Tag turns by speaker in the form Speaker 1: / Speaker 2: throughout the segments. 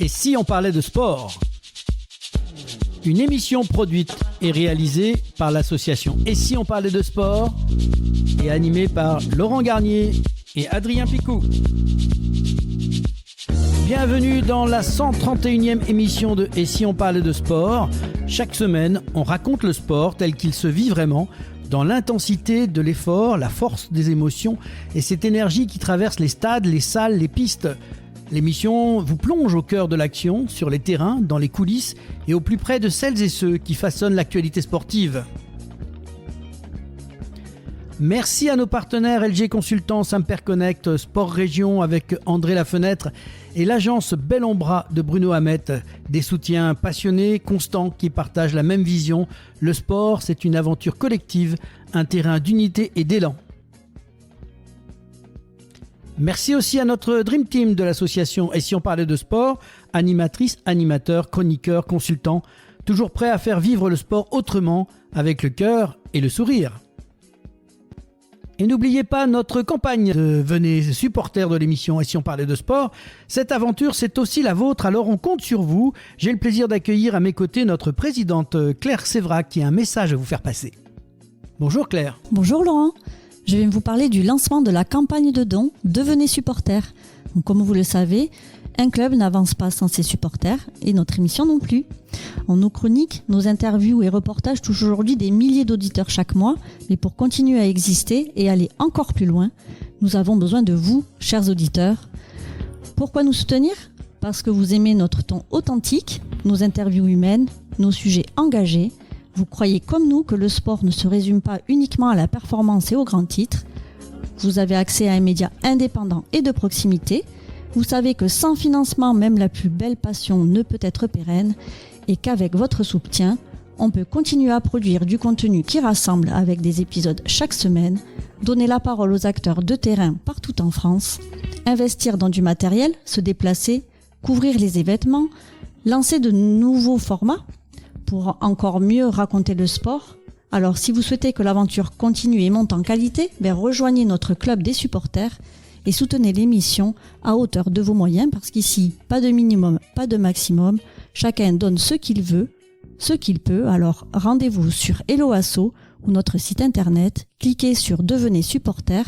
Speaker 1: Et si on parlait de sport ? Une émission produite et réalisée par l'association Et si on parlait de sport et animée par Laurent Garnier et Adrien Picou. Bienvenue dans la 131e émission de Et si on parlait de sport. Chaque semaine, on raconte le sport tel qu'il se vit vraiment, dans l'intensité de l'effort, la force des émotions et cette énergie qui traverse les stades, les salles, les pistes. L'émission vous plonge au cœur de l'action, sur les terrains, dans les coulisses et au plus près de celles et ceux qui façonnent l'actualité sportive. Merci à nos partenaires LG Consultants, Samper Connect, Sport Région avec André Lafenêtre et l'agence Bel en Bras de Bruno Hamet. Des soutiens passionnés, constants, qui partagent la même vision. Le sport, c'est une aventure collective, un terrain d'unité et d'élan. Merci aussi à notre Dream Team de l'association Et si on parlait de sport, animatrices, animateurs, chroniqueurs, consultants, toujours prêts à faire vivre le sport autrement, avec le cœur et le sourire. Et n'oubliez pas notre campagne de Venez supporters de l'émission Et si on parlait de sport. Cette aventure, c'est aussi la vôtre, alors on compte sur vous. J'ai le plaisir d'accueillir à mes côtés notre présidente Claire Sévrac qui a un message à vous faire passer. Bonjour Claire.
Speaker 2: Bonjour Laurent. Je vais vous parler du lancement de la campagne de dons Devenez supporters. Donc, comme vous le savez, un club n'avance pas sans ses supporters et notre émission non plus. En nos chroniques, nos interviews et reportages touchent aujourd'hui des milliers d'auditeurs chaque mois, mais pour continuer à exister et aller encore plus loin, nous avons besoin de vous, chers auditeurs. Pourquoi nous soutenir ? Parce que vous aimez notre ton authentique, nos interviews humaines, nos sujets engagés. Vous croyez comme nous que le sport ne se résume pas uniquement à la performance et aux grands titres. Vous avez accès à un média indépendant et de proximité. Vous savez que sans financement, même la plus belle passion ne peut être pérenne et qu'avec votre soutien, on peut continuer à produire du contenu qui rassemble avec des épisodes chaque semaine, donner la parole aux acteurs de terrain partout en France, investir dans du matériel, se déplacer, couvrir les événements, lancer de nouveaux formats pour encore mieux raconter le sport. Alors si vous souhaitez que l'aventure continue et monte en qualité, rejoignez notre club des supporters et soutenez l'émission à hauteur de vos moyens parce qu'ici, pas de minimum, pas de maximum, chacun donne ce qu'il veut, ce qu'il peut. Alors rendez-vous sur Hello Asso ou notre site internet, cliquez sur Devenez supporter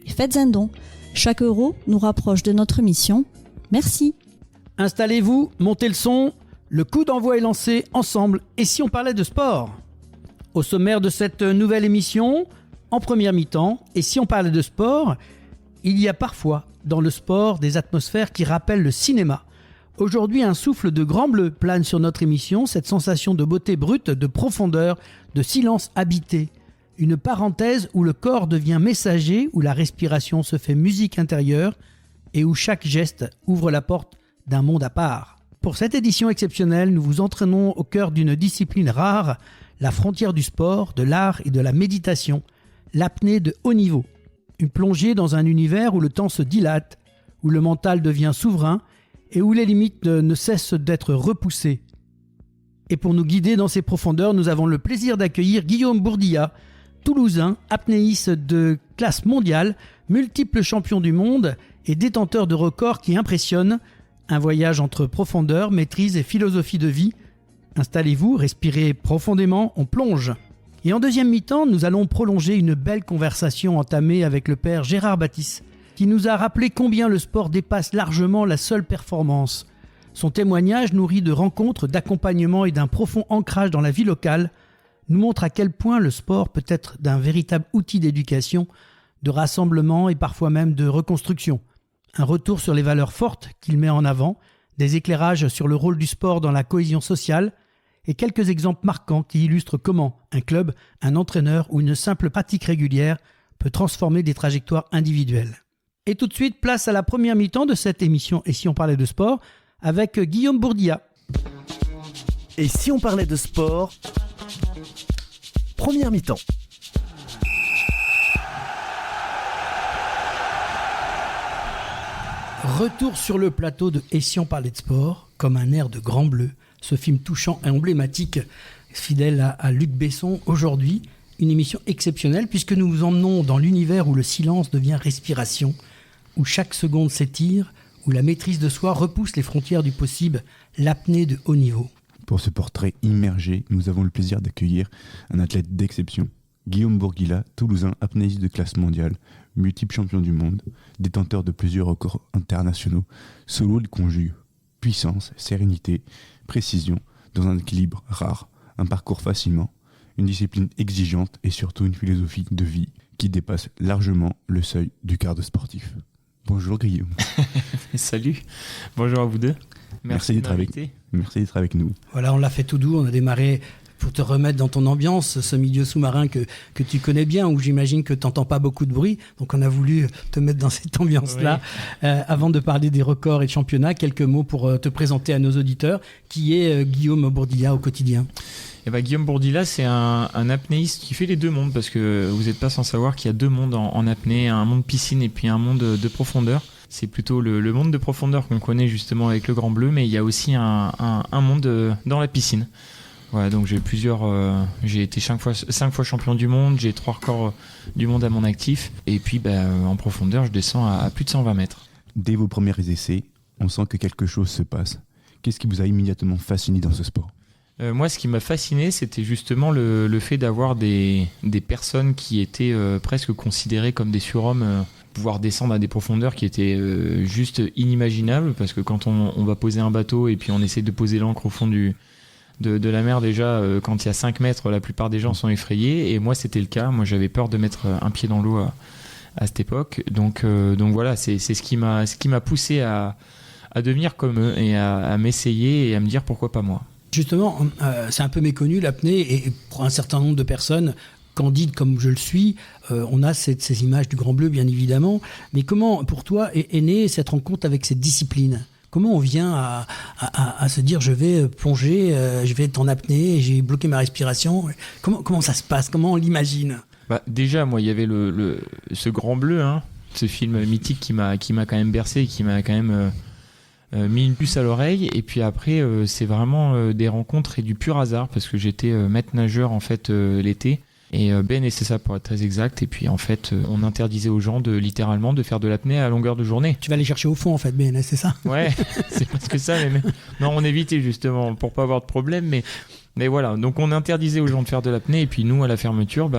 Speaker 2: et faites un don. Chaque euro nous rapproche de notre mission. Merci.
Speaker 1: Installez-vous, montez le son. Le coup d'envoi est lancé ensemble. Et si on parlait de sport ? Au sommaire de cette nouvelle émission, en première mi-temps, et si on parlait de sport, il y a parfois dans le sport des atmosphères qui rappellent le cinéma. Aujourd'hui, un souffle de grand bleu plane sur notre émission, cette sensation de beauté brute, de profondeur, de silence habité. Une parenthèse où le corps devient messager, où la respiration se fait musique intérieure et où chaque geste ouvre la porte d'un monde à part. Pour cette édition exceptionnelle, nous vous entraînons au cœur d'une discipline rare, la frontière du sport, de l'art et de la méditation, l'apnée de haut niveau. Une plongée dans un univers où le temps se dilate, où le mental devient souverain et où les limites ne cessent d'être repoussées. Et pour nous guider dans ces profondeurs, nous avons le plaisir d'accueillir Guillaume Bourdillat, toulousain, apnéiste de classe mondiale, multiple champion du monde et détenteur de records qui impressionnent. Un voyage entre profondeur, maîtrise et philosophie de vie. Installez-vous, respirez profondément, on plonge. Et en deuxième mi-temps, nous allons prolonger une belle conversation entamée avec le père Gérard Baptiste, qui nous a rappelé combien le sport dépasse largement la seule performance. Son témoignage, nourri de rencontres, d'accompagnement et d'un profond ancrage dans la vie locale, nous montre à quel point le sport peut être d'un véritable outil d'éducation, de rassemblement et parfois même de reconstruction. Un retour sur les valeurs fortes qu'il met en avant, des éclairages sur le rôle du sport dans la cohésion sociale et quelques exemples marquants qui illustrent comment un club, un entraîneur ou une simple pratique régulière peut transformer des trajectoires individuelles. Et tout de suite, place à la première mi-temps de cette émission Et si on parlait de sport avec Guillaume Bourdillat.
Speaker 3: Et si on parlait de sport ? Première mi-temps.
Speaker 1: Retour sur le plateau de Et si on parlait de sport, comme un air de Grand Bleu, ce film touchant et emblématique, fidèle à Luc Besson. Aujourd'hui, une émission exceptionnelle puisque nous vous emmenons dans l'univers où le silence devient respiration, où chaque seconde s'étire, où la maîtrise de soi repousse les frontières du possible, l'apnée de haut niveau.
Speaker 4: Pour ce portrait immergé, nous avons le plaisir d'accueillir un athlète d'exception. Guillaume Bourguila, toulousain, apnéiste de classe mondiale, multiple champion du monde, détenteur de plusieurs records internationaux. Solo, il conjugue puissance, sérénité, précision, dans un équilibre rare, un parcours fascinant, une discipline exigeante et surtout une philosophie de vie qui dépasse largement le seuil du cadre sportif. Bonjour Guillaume.
Speaker 5: Salut, bonjour à vous deux.
Speaker 4: Merci d'être avec nous.
Speaker 1: Voilà, on l'a fait tout doux, on a démarré pour te remettre dans ton ambiance, ce milieu sous-marin que tu connais bien, où j'imagine que tu n'entends pas beaucoup de bruit. Donc on a voulu te mettre dans cette ambiance-là. Oui. Avant de parler des records et de championnats, quelques mots pour te présenter à nos auditeurs. Qui est Guillaume Bourguila au quotidien ?
Speaker 5: Guillaume Bourguila, c'est un apnéiste qui fait les deux mondes, parce que vous n'êtes pas sans savoir qu'il y a deux mondes en apnée, un monde piscine et puis un monde de profondeur. C'est plutôt le monde de profondeur qu'on connaît justement avec le Grand Bleu, mais il y a aussi un monde dans la piscine. Voilà, donc j'ai été 5 fois champion du monde, j'ai 3 records du monde à mon actif, et puis en profondeur, je descends à plus de 120 mètres.
Speaker 4: Dès vos premiers essais, on sent que quelque chose se passe. Qu'est-ce qui vous a immédiatement fasciné dans ce sport ?
Speaker 5: Moi, ce qui m'a fasciné, c'était justement le fait d'avoir des personnes qui étaient presque considérées comme des surhommes, pouvoir descendre à des profondeurs qui étaient juste inimaginables, parce que quand on va poser un bateau et puis on essaie de poser l'ancre au fond de la mer, déjà quand il y a 5 mètres, la plupart des gens sont effrayés, et moi c'était le cas. Moi j'avais peur de mettre un pied dans l'eau à cette époque, donc voilà, c'est ce qui m'a poussé à devenir comme eux et à m'essayer et à me dire pourquoi pas moi.
Speaker 1: Justement, c'est un peu méconnu l'apnée, et pour un certain nombre de personnes candides comme je le suis, on a ces images du Grand Bleu bien évidemment, mais comment pour toi est née cette rencontre avec cette discipline ? Comment on vient à se dire je vais plonger, je vais être en apnée, j'ai bloqué ma respiration ? Comment ça se passe ? Comment on l'imagine ?
Speaker 5: Déjà, moi, il y avait ce Grand Bleu, ce film mythique qui m'a quand même bercé, qui m'a quand même mis une puce à l'oreille. Et puis après, c'est vraiment des rencontres et du pur hasard, parce que j'étais maître nageur en fait l'été. Et et c'est ça pour être très exact. Et puis en fait, on interdisait aux gens littéralement de faire de l'apnée à longueur de journée.
Speaker 1: Tu vas aller chercher au fond en fait, Ben, c'est ça ?
Speaker 5: Ouais, c'est presque ça. Mais non, on évitait justement pour pas avoir de problème. Mais voilà, donc on interdisait aux gens de faire de l'apnée. Et puis nous, à la fermeture,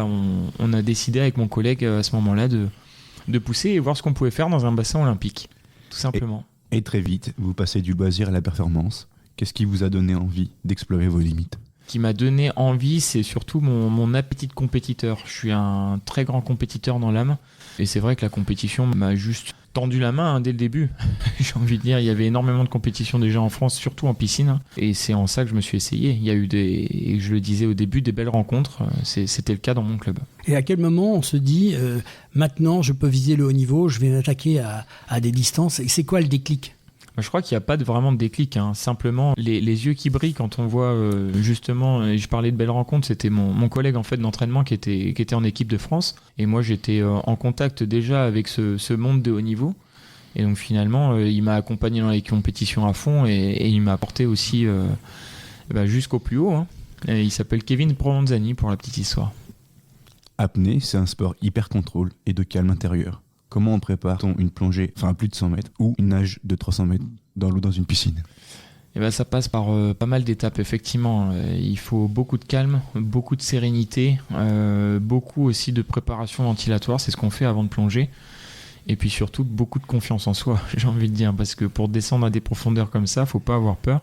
Speaker 5: on a décidé avec mon collègue à ce moment-là de pousser et voir ce qu'on pouvait faire dans un bassin olympique, tout simplement.
Speaker 4: Et très vite, vous passez du loisir à la performance. Qu'est-ce qui vous a donné envie d'explorer vos limites ?
Speaker 5: Qui m'a donné envie, c'est surtout mon appétit de compétiteur. Je suis un très grand compétiteur dans l'âme, et c'est vrai que la compétition m'a juste tendu la main dès le début. J'ai envie de dire, il y avait énormément de compétitions déjà en France, surtout en piscine, et c'est en ça que je me suis essayé. Il y a eu je le disais au début, des belles rencontres. C'était le cas dans mon club.
Speaker 1: Et à quel moment on se dit maintenant je peux viser le haut niveau, je vais m'attaquer à des distances, et c'est quoi le déclic ?
Speaker 5: Je crois qu'il n'y a pas vraiment de déclic, simplement les yeux qui brillent quand on voit justement, et je parlais de belles rencontres, c'était mon collègue en fait d'entraînement qui était en équipe de France, et moi j'étais en contact déjà avec ce monde de haut niveau, et donc finalement il m'a accompagné dans les compétitions à fond, et il m'a apporté aussi jusqu'au plus haut. Et il s'appelle Kevin Provenzani pour la petite histoire.
Speaker 4: Apnée, c'est un sport hyper contrôle et de calme intérieur. Comment on prépare-t-on une plongée à plus de 100 mètres ou une nage de 300 mètres dans l'eau dans une piscine ?
Speaker 5: Ça passe par pas mal d'étapes, effectivement. Il faut beaucoup de calme, beaucoup de sérénité, beaucoup aussi de préparation ventilatoire, c'est ce qu'on fait avant de plonger. Et puis surtout, beaucoup de confiance en soi, j'ai envie de dire, parce que pour descendre à des profondeurs comme ça, faut pas avoir peur.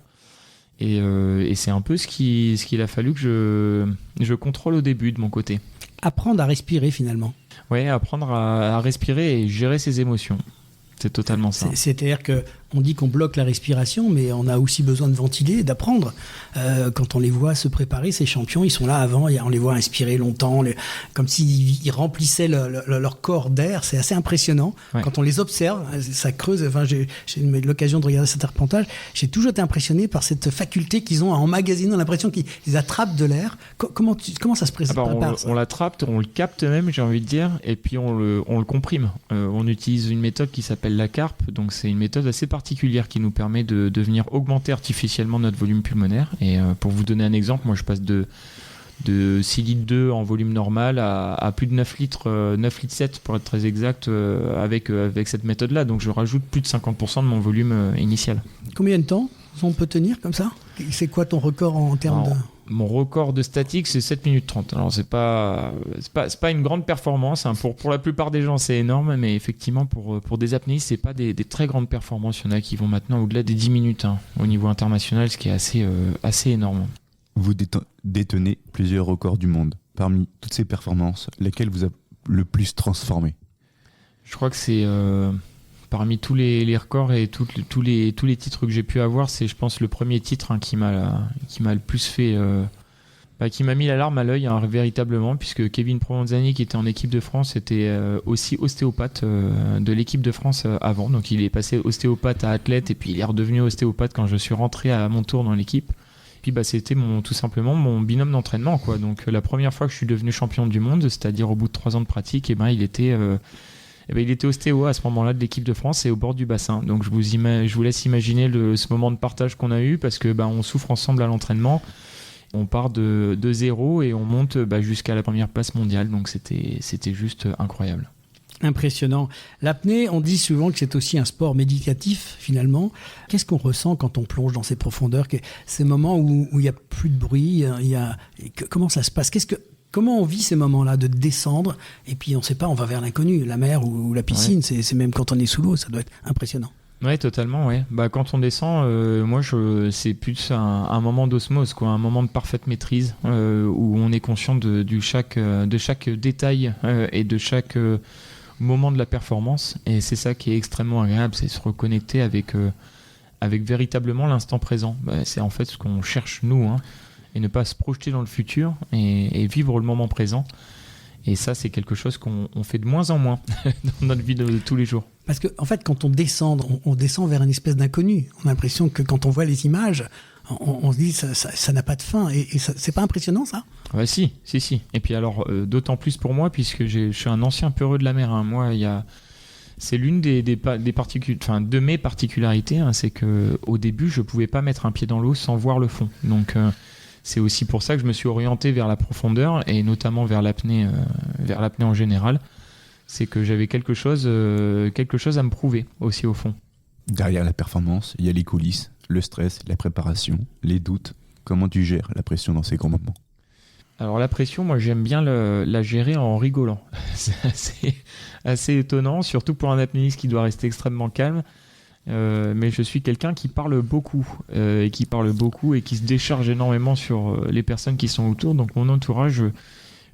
Speaker 5: Et c'est un peu ce qu'il a fallu que je contrôle au début de mon côté.
Speaker 1: Apprendre à respirer finalement.
Speaker 5: Ouais, apprendre à respirer et gérer ses émotions. C'est totalement ça.
Speaker 1: C'est-à-dire qu'on dit qu'on bloque la respiration, mais on a aussi besoin de ventiler, d'apprendre. Quand on les voit se préparer, ces champions, ils sont là avant, on les voit inspirer longtemps, comme s'ils remplissaient leur corps d'air. C'est assez impressionnant. Ouais. Quand on les observe, ça creuse. Enfin, j'ai eu l'occasion de regarder cet reportage. J'ai toujours été impressionné par cette faculté qu'ils ont à emmagasiner. On a l'impression qu'ils attrapent de l'air. Comment ça se prépare ça ?
Speaker 5: On l'attrape, on le capte même, j'ai envie de dire, et puis on le comprime. On utilise une méthode qui s'appelle la carpe. Donc c'est une méthode assez particulière qui nous permet de venir augmenter artificiellement notre volume pulmonaire. Et pour vous donner un exemple, moi je passe de de 6 litres 2 en volume normal à plus de 9 litres 7 pour être très exact avec cette méthode-là. Donc je rajoute plus de 50% de mon volume initial.
Speaker 1: Combien de temps on peut tenir comme ça? C'est quoi ton record en termes de...
Speaker 5: Mon record de statique, c'est 7 minutes 30. Alors, c'est pas une grande performance. Hein. Pour la plupart des gens, c'est énorme. Mais effectivement, pour des apnéistes, c'est pas des très grandes performances. Il y en a qui vont maintenant au-delà des 10 minutes au niveau international, ce qui est assez énorme.
Speaker 4: Vous détenez plusieurs records du monde. Parmi toutes ces performances, laquelle vous a le plus transformé?
Speaker 5: Je crois que c'est... parmi tous les records et tous les titres que j'ai pu avoir, c'est, je pense, le premier titre qui m'a le plus fait... qui m'a mis la larme à l'œil, véritablement, puisque Kevin Provenzani, qui était en équipe de France, était aussi ostéopathe de l'équipe de France avant. Donc il est passé ostéopathe à athlète, et puis il est redevenu ostéopathe quand je suis rentré à mon tour dans l'équipe. Puis c'était tout simplement mon binôme d'entraînement, quoi. Donc la première fois que je suis devenu champion du monde, c'est-à-dire au bout de 3 ans de pratique, il était ostéo à ce moment-là de l'équipe de France et au bord du bassin. Donc je vous laisse imaginer ce moment de partage qu'on a eu, parce que on souffre ensemble à l'entraînement. On part de zéro et on monte jusqu'à la première place mondiale. Donc c'était juste incroyable.
Speaker 1: Impressionnant. L'apnée, on dit souvent que c'est aussi un sport méditatif, finalement. Qu'est-ce qu'on ressent quand on plonge dans ces profondeurs, ces moments où il n'y a plus de bruit, comment ça se passe? Comment on vit ces moments-là de descendre, et puis on ne sait pas, on va vers l'inconnu, la mer ou la piscine, ouais. C'est même quand on est sous l'eau, ça doit être impressionnant.
Speaker 5: Oui, totalement, ouais. Quand on descend, c'est plus un moment d'osmose, quoi, un moment de parfaite maîtrise, où on est conscient de chaque détail et de chaque moment de la performance, et c'est ça qui est extrêmement agréable, c'est se reconnecter avec véritablement l'instant présent. C'est en fait ce qu'on cherche nous, et ne pas se projeter dans le futur et vivre le moment présent. Et ça, c'est quelque chose qu'on fait de moins en moins dans notre vie de tous les jours.
Speaker 1: Parce que, en fait, quand on descend vers une espèce d'inconnu. On a l'impression que quand on voit les images, on se dit ça n'a pas de fin. Et ça, c'est pas impressionnant, ça? Ouais,
Speaker 5: si. Et puis alors, d'autant plus pour moi, puisque je suis un ancien peureux de la mer. Moi, c'est l'une de mes particularités, c'est qu'au début, je pouvais pas mettre un pied dans l'eau sans voir le fond. Donc... c'est aussi pour ça que je me suis orienté vers la profondeur, et notamment vers l'apnée en général. C'est que j'avais quelque chose à me prouver aussi au fond.
Speaker 4: Derrière la performance, il y a les coulisses, le stress, la préparation, les doutes. Comment tu gères la pression dans ces grands moments?
Speaker 5: Alors la pression, moi j'aime bien la gérer en rigolant. C'est assez étonnant, surtout pour un apnéiste qui doit rester extrêmement calme. Mais je suis quelqu'un qui parle beaucoup et qui se décharge énormément sur les personnes qui sont autour. Donc mon entourage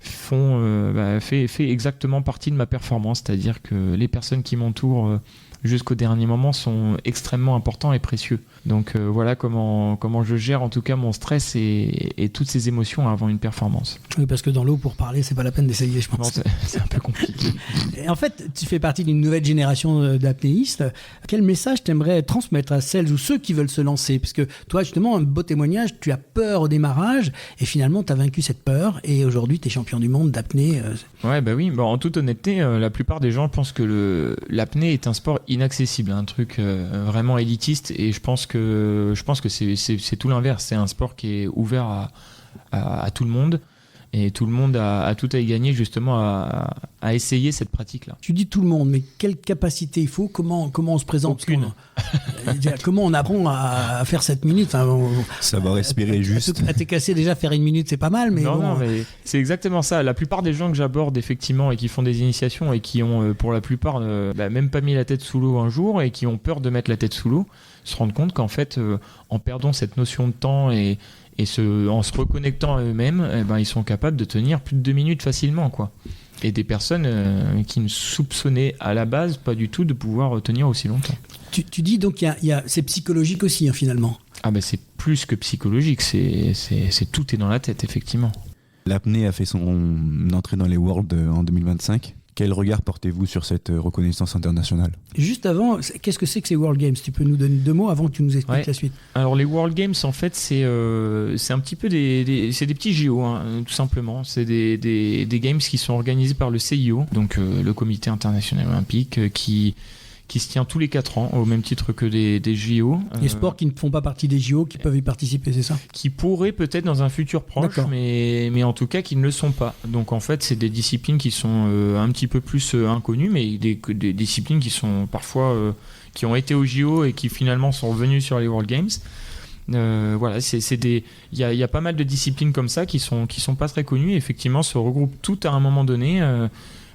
Speaker 5: fait exactement partie de ma performance, c'est-à-dire que les personnes qui m'entourent jusqu'au dernier moment sont extrêmement importants et précieux. Donc voilà comment je gère en tout cas mon stress et toutes ces émotions avant une performance.
Speaker 1: Oui, parce que dans l'eau, pour parler, c'est pas la peine d'essayer, je pense.
Speaker 5: Non, c'est un peu compliqué.
Speaker 1: Et en fait, tu fais partie d'une nouvelle génération d'apnéistes. Quel message t'aimerais transmettre à celles ou ceux qui veulent se lancer? Parce que toi, justement, un beau témoignage, tu as peur au démarrage et finalement, tu as vaincu cette peur et aujourd'hui, tu es champion du monde d'apnée.
Speaker 5: Ouais, oui. En toute honnêteté, la plupart des gens pensent que l'apnée est un sport inaccessible, un truc vraiment élitiste, et je pense que c'est tout l'inverse. C'est un sport qui est ouvert à tout le monde, et tout le monde a tout à y gagner justement à essayer cette pratique-là.
Speaker 1: Tu dis tout le monde, mais quelle capacité il faut? Comment on se présente?
Speaker 5: Aucune.
Speaker 1: Comment on apprend à faire 7 minutes?
Speaker 4: Ça va respirer juste.
Speaker 1: À t'es cassé déjà, faire 1 minute, c'est pas mal. Mais
Speaker 5: non, mais c'est exactement ça. La plupart des gens que j'aborde effectivement et qui font des initiations et qui ont pour la plupart même pas mis la tête sous l'eau un jour et qui ont peur de mettre la tête sous l'eau, se rendent compte qu'en fait, en perdant cette notion de temps et en se reconnectant à eux-mêmes, ils sont capables de tenir plus de 2 minutes facilement, quoi. Et des personnes qui ne soupçonnaient à la base pas du tout de pouvoir tenir aussi longtemps.
Speaker 1: Tu dis donc c'est psychologique aussi, finalement.
Speaker 5: C'est plus que psychologique, c'est tout est dans la tête, effectivement.
Speaker 4: L'apnée a fait son entrée dans les Worlds en 2025. Quel regard portez-vous sur cette reconnaissance internationale? Juste avant,
Speaker 1: qu'est-ce que c'est que ces World Games? Tu peux nous donner 2 mots avant que tu nous expliques la suite.
Speaker 5: Alors les World Games, en fait, c'est un petit peu c'est des petits JO, tout simplement. C'est des games qui sont organisés par le CIO, donc le Comité international olympique, qui qui se tient tous les 4 ans, au même titre que des JO.
Speaker 1: Les sports qui ne font pas partie des JO, qui peuvent y participer, c'est ça?
Speaker 5: Qui pourraient peut-être dans un futur proche, mais en tout cas qui ne le sont pas. Donc en fait, c'est des disciplines qui sont un petit peu plus inconnues, mais des disciplines qui sont parfois qui ont été aux JO et qui finalement sont revenues sur les World Games. Voilà, il y a pas mal de disciplines comme ça qui sont pas très connues et effectivement se regroupent toutes à un moment donné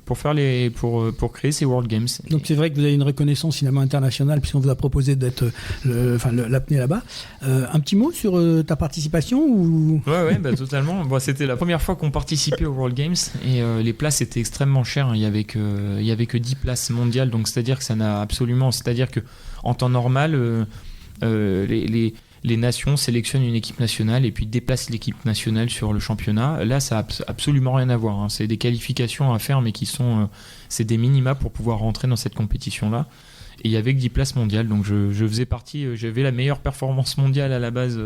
Speaker 5: pour créer ces World Games.
Speaker 1: Donc c'est vrai que vous avez une reconnaissance finalement internationale puisqu'on vous a proposé d'être l'apnée là-bas. Un petit mot sur ta participation ou...
Speaker 5: Ouais, totalement. Bon, c'était la première fois qu'on participait aux World Games et les places étaient extrêmement chères. Il y avait que 10 places mondiales, donc c'est-à-dire que en temps normal, les nations sélectionnent une équipe nationale et puis déplacent l'équipe nationale sur le championnat. Là, ça n'a absolument rien à voir. C'est des qualifications à faire, mais c'est des minima pour pouvoir rentrer dans cette compétition-là. Et il y avait que 10 places mondiales, donc je faisais partie. J'avais la meilleure performance mondiale à la base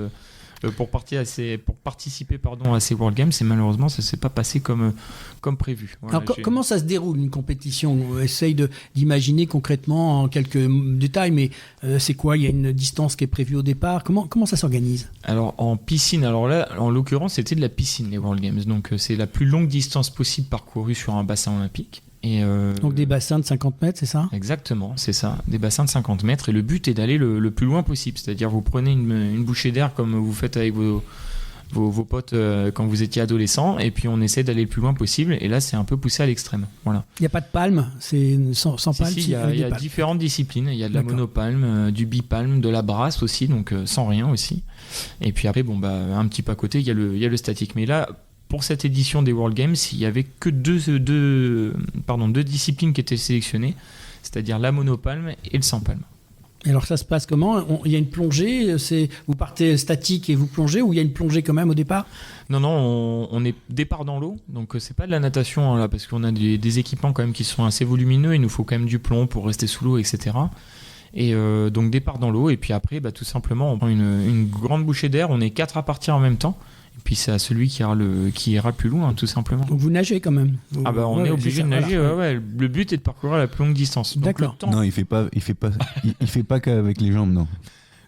Speaker 5: pour participer à ces World Games, et malheureusement, ça ne s'est pas passé comme prévu. Voilà,
Speaker 1: alors, comment ça se déroule une compétition? On essaye d'imaginer concrètement en quelques détails, mais c'est quoi? Il y a une distance qui est prévue au départ. Comment ça s'organise?
Speaker 5: Alors en piscine, là, en l'occurrence, c'était de la piscine les World Games, donc c'est la plus longue distance possible parcourue sur un bassin olympique.
Speaker 1: Donc des bassins de 50 mètres, c'est ça?
Speaker 5: Exactement, c'est ça, des bassins de 50 mètres, et le but est d'aller le plus loin possible, c'est-à-dire vous prenez une bouchée d'air comme vous faites avec vos potes quand vous étiez adolescent, et puis on essaie d'aller le plus loin possible, et là c'est un peu poussé à l'extrême. Voilà.
Speaker 1: Il n'y a pas de palme, c'est sans palme?
Speaker 5: Il y a différentes disciplines, il y a de la monopalme, du bipalme, de la brasse aussi, donc sans rien aussi, et puis après un petit peu à côté il y a le statique, mais là pour cette édition des World Games, il n'y avait que deux disciplines qui étaient sélectionnées, c'est-à-dire la monopalme et le sans palme.
Speaker 1: Et alors ça se passe comment? Il y a une plongée, vous partez statique et vous plongez, ou il y a une plongée quand même au départ?
Speaker 5: Non, on est départ dans l'eau, donc c'est pas de la natation là, parce qu'on a des équipements quand même qui sont assez volumineux, il nous faut quand même du plomb pour rester sous l'eau, etc. Et donc départ dans l'eau, et puis après tout simplement on prend une grande bouchée d'air, on est 4 à partir en même temps. Et puis c'est à celui qui ira le plus loin, tout simplement.
Speaker 1: Donc vous nagez quand même?
Speaker 5: On est obligé de nager. Voilà. Ouais. Le but est de parcourir la plus longue distance. Donc,
Speaker 1: d'accord.
Speaker 4: Non, il fait pas qu'avec les jambes, non.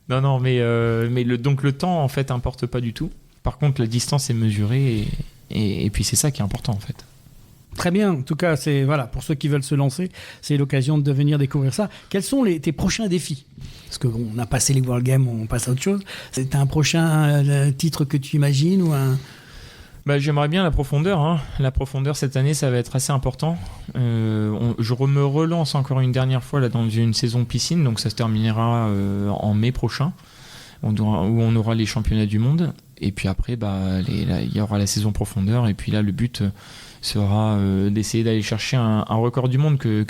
Speaker 5: Non, mais donc le temps en fait importe pas du tout. Par contre, la distance est mesurée et puis c'est ça qui est important en fait.
Speaker 1: Très bien, en tout cas, pour ceux qui veulent se lancer, c'est l'occasion de venir découvrir ça. Quels sont tes prochains défis? Parce qu'on a passé les World Games, on passe à autre chose. C'est un prochain titre que tu imagines ou un...
Speaker 5: J'aimerais bien la profondeur. La profondeur cette année, ça va être assez important. Je me relance encore une dernière fois là, dans une saison piscine, donc ça se terminera en mai prochain, où on aura les championnats du monde. Et puis après, il y aura la saison profondeur. Et puis là, le but sera d'essayer d'aller chercher un record du monde que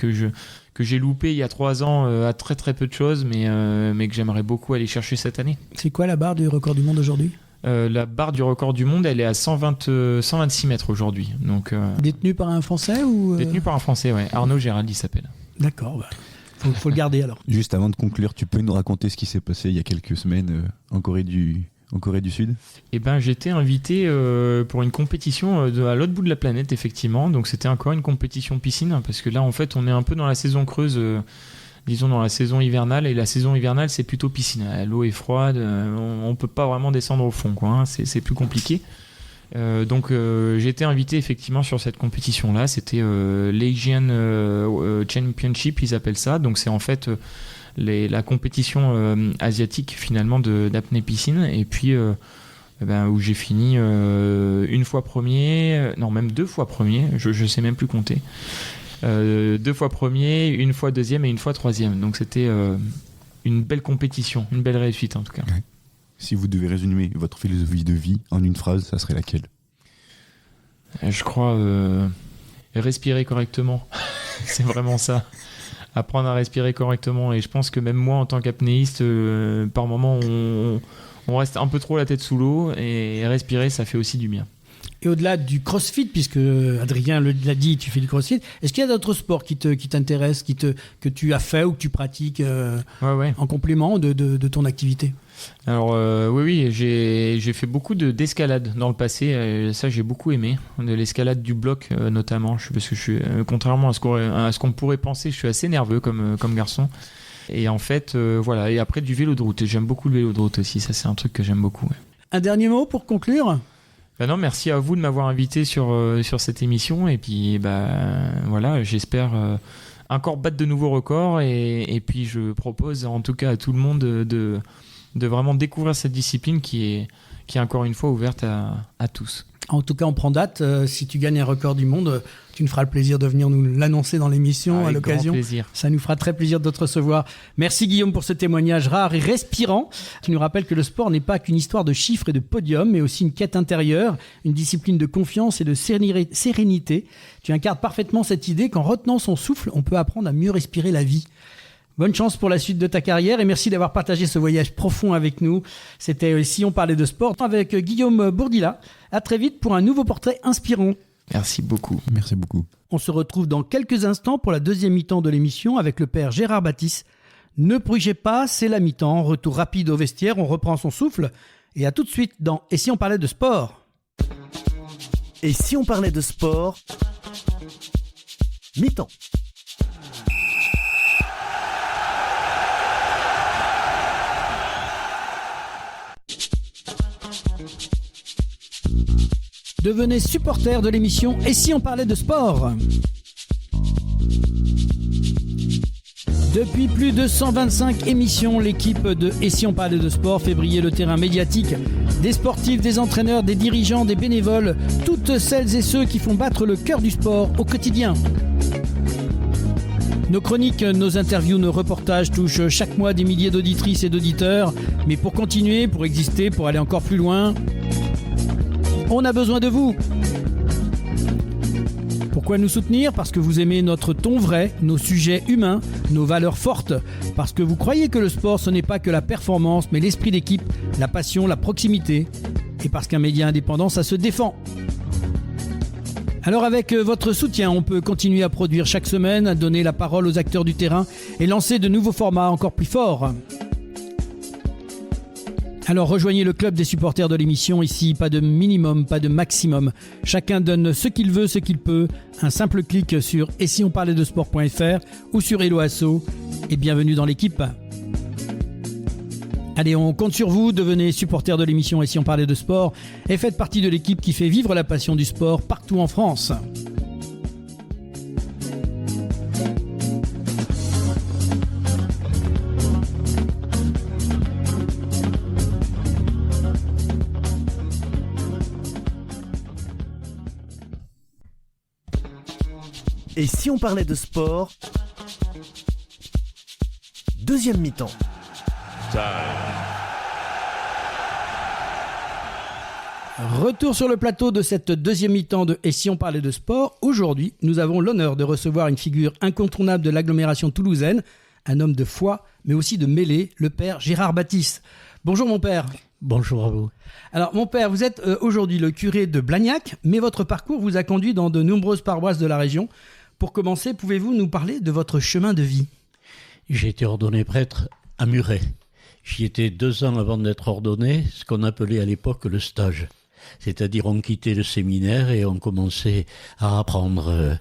Speaker 5: j'ai loupé il y a 3 ans à très très peu de choses, mais que j'aimerais beaucoup aller chercher cette année.
Speaker 1: C'est quoi la barre du record du monde aujourd'hui?
Speaker 5: La barre du record du monde, elle est à 126 mètres aujourd'hui. Donc,
Speaker 1: détenue par un Français ou
Speaker 5: Détenue par un Français, ouais. Arnaud Gérald, il s'appelle.
Speaker 1: D'accord, faut le garder alors.
Speaker 4: Juste avant de conclure, tu peux nous raconter ce qui s'est passé il y a quelques semaines en Corée du Sud?
Speaker 5: J'étais invité pour une compétition à l'autre bout de la planète, effectivement. Donc c'était encore une compétition piscine, parce que là, en fait, on est un peu dans la saison creuse, disons dans la saison hivernale. Et la saison hivernale, c'est plutôt piscine. L'eau est froide, on peut pas vraiment descendre au fond, quoi. C'est plus compliqué. Donc j'ai été invité effectivement sur cette compétition-là. C'était l'Asian Championship, ils appellent ça. Donc c'est en fait... la compétition asiatique finalement d'apnée piscine, et puis où j'ai fini une fois premier, non même 2 fois premier, je sais même plus compter, 2 fois premier, une fois deuxième et une fois troisième, donc c'était une belle compétition, une belle réussite en tout cas.
Speaker 4: Ouais. Si vous devez résumer votre philosophie de vie en une phrase, ça serait laquelle?
Speaker 5: Je crois respirer correctement. C'est vraiment ça. Apprendre à respirer correctement, et je pense que même moi en tant qu'apnéiste, par moment on reste un peu trop la tête sous l'eau, et respirer ça fait aussi du bien.
Speaker 1: Et au-delà du crossfit, puisque Adrien l'a dit, tu fais du crossfit, est-ce qu'il y a d'autres sports qui t'intéressent, que tu as fait ou que tu pratiques en complément de ton activité ?
Speaker 5: Alors oui, j'ai fait beaucoup d'escalade dans le passé. Ça, j'ai beaucoup aimé. De l'escalade du bloc notamment. Parce que je suis, contrairement à ce qu'on pourrait penser, je suis assez nerveux comme garçon. Et en fait, voilà. Et après, du vélo de route. Et j'aime beaucoup le vélo de route aussi. Ça, c'est un truc que j'aime beaucoup. Ouais.
Speaker 1: Un dernier mot pour conclure ?
Speaker 5: Non, merci à vous de m'avoir invité sur cette émission. Et puis, voilà, j'espère encore battre de nouveaux records. Et puis, je propose en tout cas à tout le monde de vraiment découvrir cette discipline qui est encore une fois ouverte à tous.
Speaker 1: En tout cas, on prend date. Si tu gagnes un record du monde, tu nous feras le plaisir de venir nous l'annoncer dans l'émission à l'occasion.
Speaker 5: Grand plaisir.
Speaker 1: Ça nous fera très plaisir de te recevoir. Merci Guillaume pour ce témoignage rare et respirant qui nous rappelle que le sport n'est pas qu'une histoire de chiffres et de podiums, mais aussi une quête intérieure, une discipline de confiance et de sérénité. Tu incarnes parfaitement cette idée qu'en retenant son souffle, on peut apprendre à mieux respirer la vie. Bonne chance pour la suite de ta carrière et merci d'avoir partagé ce voyage profond avec nous. C'était Si on parlait de sport avec Guillaume Bourdila. À très vite pour un nouveau portrait inspirant.
Speaker 5: Merci beaucoup.
Speaker 4: Merci beaucoup.
Speaker 1: On se retrouve dans quelques instants pour la deuxième mi-temps de l'émission avec le père Gérard Baptiste. Ne bougez pas, c'est la mi-temps. Retour rapide au vestiaire, on reprend son souffle. Et à tout de suite dans Et si on parlait de sport ?
Speaker 3: Et si on parlait de sport ? Mi-temps.
Speaker 1: Devenez supporter de l'émission Et si on parlait de sport ? Depuis plus de 125 émissions, l'équipe de Et si on parlait de sport fait briller le terrain médiatique des sportifs, des entraîneurs, des dirigeants, des bénévoles, toutes celles et ceux qui font battre le cœur du sport au quotidien. Nos chroniques, nos interviews, nos reportages touchent chaque mois des milliers d'auditrices et d'auditeurs. Mais pour continuer, pour exister, pour aller encore plus loin, on a besoin de vous. Pourquoi nous soutenir ? Parce que vous aimez notre ton vrai, nos sujets humains, nos valeurs fortes. Parce que vous croyez que le sport, ce n'est pas que la performance, mais l'esprit d'équipe, la passion, la proximité. Et parce qu'un média indépendant, ça se défend. Alors avec votre soutien, on peut continuer à produire chaque semaine, à donner la parole aux acteurs du terrain et lancer de nouveaux formats encore plus forts. Alors rejoignez le club des supporters de l'émission. Ici, pas de minimum, pas de maximum. Chacun donne ce qu'il veut, ce qu'il peut. Un simple clic sur etsionparlaitdesport.fr ou sur Hello Asso. Et bienvenue dans l'équipe. Allez, on compte sur vous. Devenez supporter de l'émission Et si on parlait de sport et faites partie de l'équipe qui fait vivre la passion du sport partout en France.
Speaker 3: Et si on parlait de sport ? Deuxième mi-temps.
Speaker 1: Retour sur le plateau de cette deuxième mi-temps de Et si on parlait de sport. Aujourd'hui, nous avons l'honneur de recevoir une figure incontournable de l'agglomération toulousaine, un homme de foi, mais aussi de mêlée, le père Gérard Baptiste. Bonjour mon père.
Speaker 6: Bonjour à vous.
Speaker 1: Alors mon père, vous êtes aujourd'hui le curé de Blagnac, mais votre parcours vous a conduit dans de nombreuses paroisses de la région. Pour commencer, pouvez-vous nous parler de votre chemin de vie ?
Speaker 6: J'ai été ordonné prêtre à Muret. J'y étais 2 ans avant d'être ordonné, ce qu'on appelait à l'époque le stage. C'est-à-dire on quittait le séminaire et on commençait à apprendre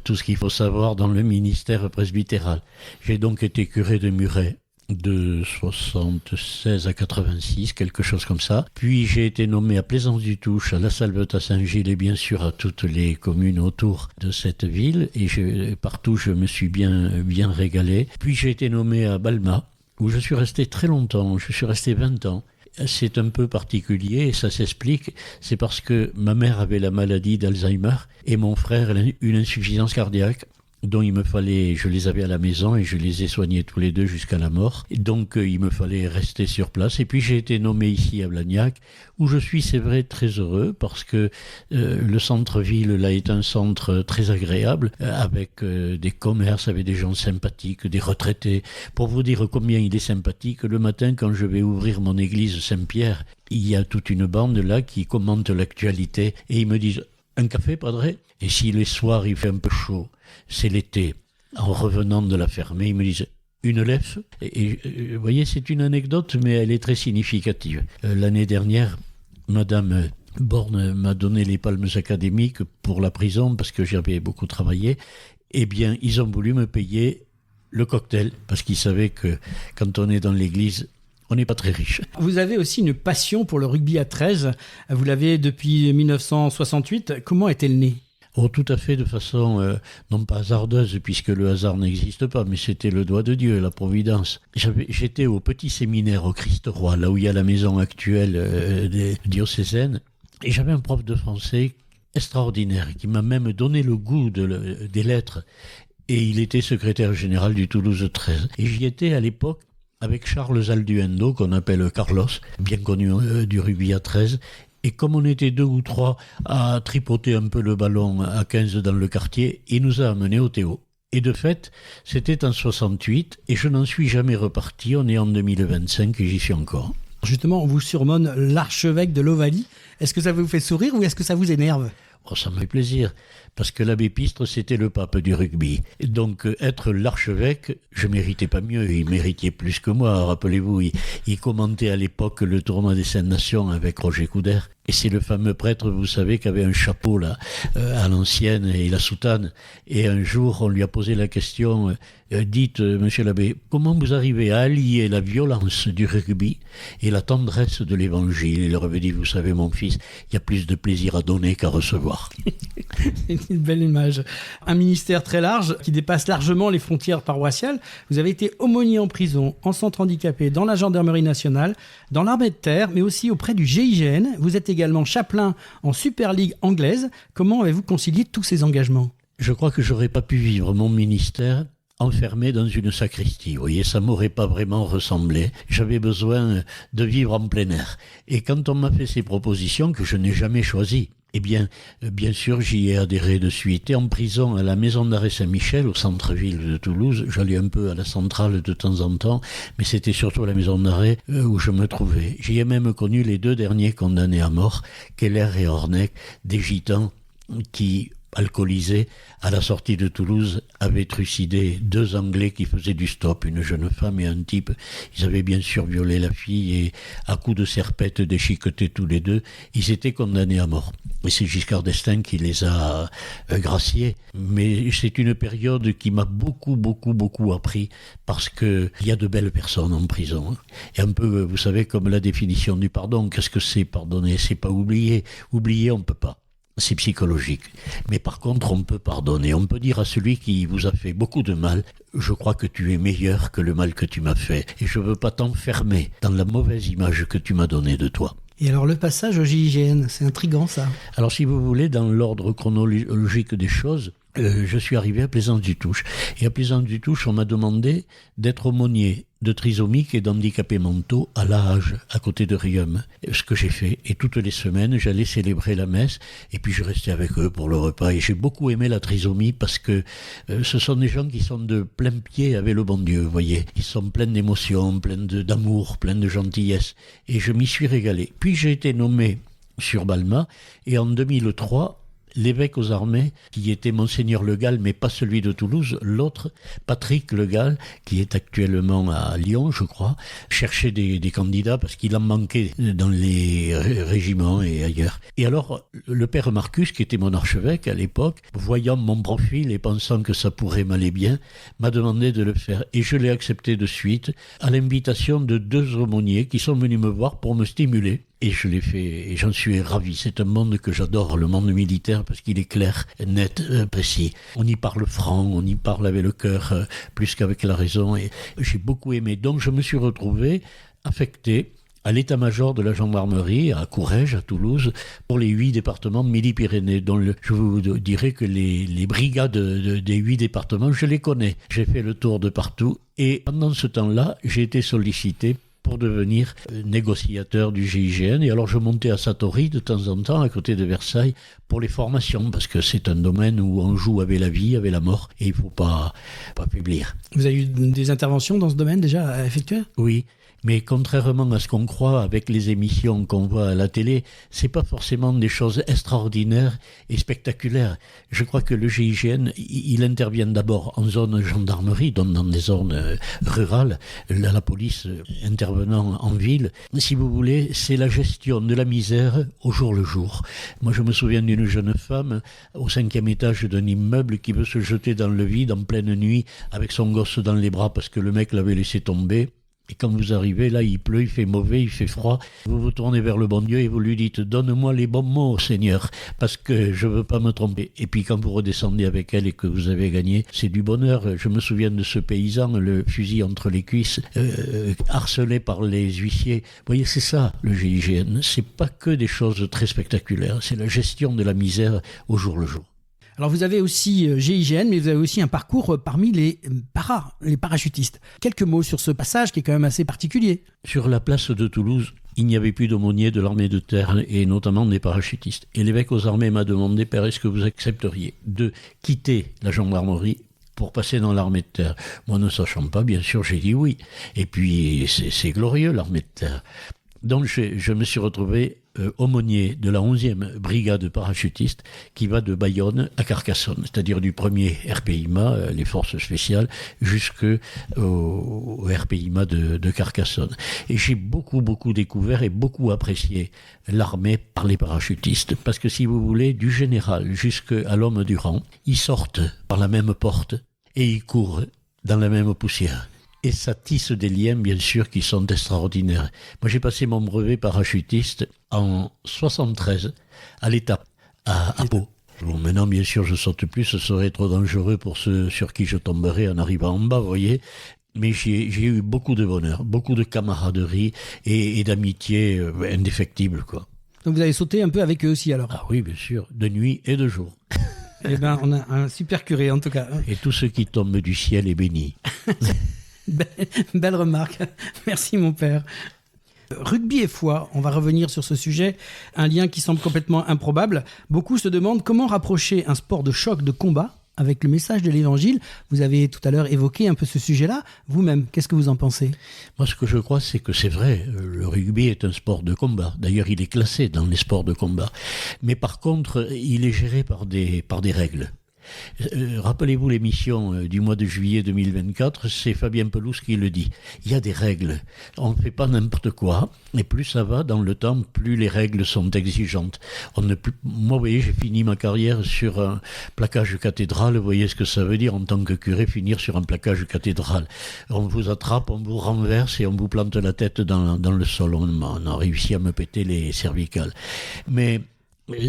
Speaker 6: tout ce qu'il faut savoir dans le ministère presbytéral. J'ai donc été curé de Muret de 76 à 86, quelque chose comme ça. Puis j'ai été nommé à Plaisance-du-Touche, à La Salvetat à Saint-Gilles et bien sûr à toutes les communes autour de cette ville. Et partout je me suis bien régalé. Puis j'ai été nommé à Balma, où je suis resté très longtemps, je suis resté 20 ans. C'est un peu particulier et ça s'explique, c'est parce que ma mère avait la maladie d'Alzheimer et mon frère une insuffisance cardiaque. dont je les avais à la maison et je les ai soignés tous les deux jusqu'à la mort. Et donc il me fallait rester sur place. Et puis j'ai été nommé ici à Blagnac, où je suis, c'est vrai, très heureux parce que le centre-ville là est un centre très agréable, avec des commerces, avec des gens sympathiques, des retraités. Pour vous dire combien il est sympathique, le matin quand je vais ouvrir mon église Saint-Pierre, il y a toute une bande là qui commente l'actualité et ils me disent « Un café, padre ?» Et si les soirs il fait un peu chaud, c'est l'été, en revenant de la fermée, ils me disent « Une lèvre ?» Et vous voyez, c'est une anecdote, mais elle est très significative. L'année dernière, Madame Borne m'a donné les palmes académiques pour la prison, parce que j'avais beaucoup travaillé. Eh bien, ils ont voulu me payer le cocktail, parce qu'ils savaient que quand on est dans l'église, on n'est pas très riche.
Speaker 1: Vous avez aussi une passion pour le rugby à 13. Vous l'avez depuis 1968. Comment est-elle née ?
Speaker 6: Oh, tout à fait de façon non pas hasardeuse, puisque le hasard n'existe pas, mais c'était le doigt de Dieu, la providence. J'étais au petit séminaire au Christ-Roi, là où il y a la maison actuelle des diocésaines, et j'avais un prof de français extraordinaire, qui m'a même donné le goût des lettres, et il était secrétaire général du Toulouse 13. Et j'y étais à l'époque avec Charles Alduendo, qu'on appelle Carlos, bien connu du rugby à 13, et comme on était 2 ou 3 à tripoter un peu le ballon à 15 dans le quartier, il nous a amenés au Théo. Et de fait, c'était en 68, et je n'en suis jamais reparti. On est en 2025 et j'y suis encore.
Speaker 1: Justement, on vous surnomme l'archevêque de l'Ovalie. Est-ce que ça vous fait sourire ou est-ce que ça vous énerve ?
Speaker 6: Oh, ça me fait plaisir, parce que l'abbé Pistre, c'était le pape du rugby. Et donc, être l'archevêque, je méritais pas mieux, il méritait plus que moi. Rappelez-vous, il commentait à l'époque le tournoi des Saintes-Nations avec Roger Coudert. Et c'est le fameux prêtre, vous savez, qui avait un chapeau là, à l'ancienne et la soutane. Et un jour, on lui a posé la question, dites, monsieur l'abbé, comment vous arrivez à allier la violence du rugby et la tendresse de l'évangile ? Il leur avait dit, vous savez, mon fils, il y a plus de plaisir à donner qu'à recevoir.
Speaker 1: C'est une belle image. Un ministère très large qui dépasse largement les frontières paroissiales. Vous avez été aumônier en prison, en centre handicapé, dans la gendarmerie nationale, dans l'armée de terre, mais aussi auprès du GIGN. Vous êtes également chapelain en Super League anglaise. Comment avez-vous concilié tous ces engagements ?
Speaker 6: Je crois que j'aurais pas pu vivre mon ministère enfermé dans une sacristie. Vous voyez, ça m'aurait pas vraiment ressemblé. J'avais besoin de vivre en plein air. Et quand on m'a fait ces propositions que je n'ai jamais choisies, eh bien, bien sûr, j'y ai adhéré de suite. Et en prison, à la maison d'arrêt Saint-Michel, au centre-ville de Toulouse, j'allais un peu à la centrale de temps en temps, mais c'était surtout à la maison d'arrêt où je me trouvais. J'y ai même connu les 2 derniers condamnés à mort, Keller et Horneck, des gitans qui, alcoolisés, à la sortie de Toulouse, avaient trucidé 2 Anglais qui faisaient du stop, une jeune femme et un type. Ils avaient bien sûr violé la fille et, à coups de serpette déchiquetés tous les 2, ils étaient condamnés à mort. Et c'est Giscard d'Estaing qui les a graciés. Mais c'est une période qui m'a beaucoup appris, parce qu'il y a de belles personnes en prison. Et un peu, vous savez, comme la définition du pardon, qu'est-ce que c'est pardonner ? C'est pas oublier. Oublier, on peut pas. C'est psychologique. Mais par contre, on peut pardonner. On peut dire à celui qui vous a fait beaucoup de mal, je crois que tu es meilleur que le mal que tu m'as fait. Et je veux pas t'enfermer dans la mauvaise image que tu m'as donnée de toi.
Speaker 1: Et alors le passage au GIGN, c'est intriguant ça.
Speaker 6: Alors si vous voulez, dans l'ordre chronologique des choses, je suis arrivé à Plaisance-du-Touche. Et à Plaisance-du-Touche, on m'a demandé d'être aumônier de trisomiques et d'handicapés mentaux à La Hage, à côté de Riom. Ce que j'ai fait. Et toutes les semaines, j'allais célébrer la messe et puis je restais avec eux pour le repas. Et j'ai beaucoup aimé la trisomie parce que ce sont des gens qui sont de plein pied avec le bon Dieu, vous voyez. Ils sont pleins d'émotions, pleins d'amour, pleins de gentillesse. Et je m'y suis régalé. Puis j'ai été nommé sur Balma et en 2003, l'évêque aux armées, qui était Monseigneur Le Gall, mais pas celui de Toulouse, l'autre, Patrick Le Gall, qui est actuellement à Lyon, je crois, cherchait des candidats parce qu'il en manquait dans les régiments et ailleurs. Et alors, le père Marcus, qui était mon archevêque à l'époque, voyant mon profil et pensant que ça pourrait m'aller bien, m'a demandé de le faire. Et je l'ai accepté de suite, à l'invitation de 2 aumôniers qui sont venus me voir pour me stimuler. Et je l'ai fait, et j'en suis ravi. C'est un monde que j'adore, le monde militaire, parce qu'il est clair, net, précis. On y parle franc, on y parle avec le cœur, plus qu'avec la raison, et j'ai beaucoup aimé. Donc je me suis retrouvé affecté à l'état-major de la gendarmerie à Courrèges, à Toulouse, pour les 8 départements Midi-Pyrénées. Je vous dirais que les brigades des 8 départements, je les connais. J'ai fait le tour de partout et pendant ce temps-là, j'ai été sollicité pour devenir négociateur du GIGN. Et alors je montais à Satory de temps en temps, à côté de Versailles, pour les formations, parce que c'est un domaine où on joue avec la vie, avec la mort, et il ne faut pas faiblir.
Speaker 1: Vous avez eu des interventions dans ce domaine déjà à effectuer ?
Speaker 6: Oui. Mais contrairement à ce qu'on croit avec les émissions qu'on voit à la télé, c'est pas forcément des choses extraordinaires et spectaculaires. Je crois que le GIGN, il intervient d'abord en zone gendarmerie, donc dans des zones rurales, la police intervenant en ville. Si vous voulez, c'est la gestion de la misère au jour le jour. Moi, je me souviens d'une jeune femme au 5e étage d'un immeuble qui veut se jeter dans le vide en pleine nuit avec son gosse dans les bras parce que le mec l'avait laissé tomber. Et quand vous arrivez, là, il pleut, il fait mauvais, il fait froid. Vous vous tournez vers le bon Dieu et vous lui dites « Donne-moi les bons mots, Seigneur, parce que je ne veux pas me tromper. » Et puis quand vous redescendez avec elle et que vous avez gagné, c'est du bonheur. Je me souviens de ce paysan, le fusil entre les cuisses, harcelé par les huissiers. Vous voyez, c'est ça, le GIGN. C'est pas que des choses très spectaculaires. C'est la gestion de la misère au jour le jour.
Speaker 1: Alors vous avez aussi GIGN, mais vous avez aussi un parcours parmi les parachutistes. Quelques mots sur ce passage qui est quand même assez particulier.
Speaker 6: Sur la place de Toulouse, il n'y avait plus d'aumôniers de l'armée de terre et notamment des parachutistes. Et l'évêque aux armées m'a demandé, Père, est-ce que vous accepteriez de quitter la gendarmerie pour passer dans l'armée de terre? Moi, ne sachant pas, bien sûr, j'ai dit oui. Et puis, c'est glorieux, l'armée de terre. Donc, je me suis retrouvé aumônier de la 11e brigade parachutiste qui va de Bayonne à Carcassonne, c'est-à-dire du premier RPIMA, les forces spéciales, jusqu'au RPIMA de Carcassonne. Et j'ai beaucoup découvert et beaucoup apprécié l'armée par les parachutistes, parce que si vous voulez, du général jusqu'à l'homme du rang, ils sortent par la même porte et ils courent dans la même poussière. Et ça tisse des liens, bien sûr, qui sont extraordinaires. Moi, j'ai passé mon brevet parachutiste en 73 à l'étape, à Pau. Bon, maintenant, bien sûr, je saute plus, ce serait trop dangereux pour ceux sur qui je tomberais en arrivant en bas, vous voyez. Mais j'ai eu beaucoup de bonheur, beaucoup de camaraderie et d'amitié indéfectible, quoi.
Speaker 1: Donc vous avez sauté un peu avec eux aussi, alors ?
Speaker 6: Ah oui, bien sûr, de nuit et de jour.
Speaker 1: Eh bien, on a un super curé, en tout cas.
Speaker 6: Et tout ce qui tombe du ciel est béni.
Speaker 1: Belle remarque. Merci, mon père. Rugby et foi, on va revenir sur ce sujet, un lien qui semble complètement improbable. Beaucoup se demandent comment rapprocher un sport de choc, de combat, avec le message de l'Évangile. Vous avez tout à l'heure évoqué un peu ce sujet-là. Vous-même, qu'est-ce que vous en pensez ?
Speaker 6: Moi, ce que je crois, c'est que c'est vrai. Le rugby est un sport de combat. D'ailleurs, il est classé dans les sports de combat. Mais par contre, il est géré par des règles. Rappelez-vous l'émission du mois de juillet 2024, c'est Fabien Pelouse qui le dit. Il y a des règles. On ne fait pas n'importe quoi. Et plus ça va dans le temps, plus les règles sont exigeantes. Moi, vous voyez, j'ai fini ma carrière sur un plaquage cathédral. Vous voyez ce que ça veut dire en tant que curé, finir sur un plaquage cathédral. On vous attrape, on vous renverse et on vous plante la tête dans le sol. On a réussi à me péter les cervicales. Mais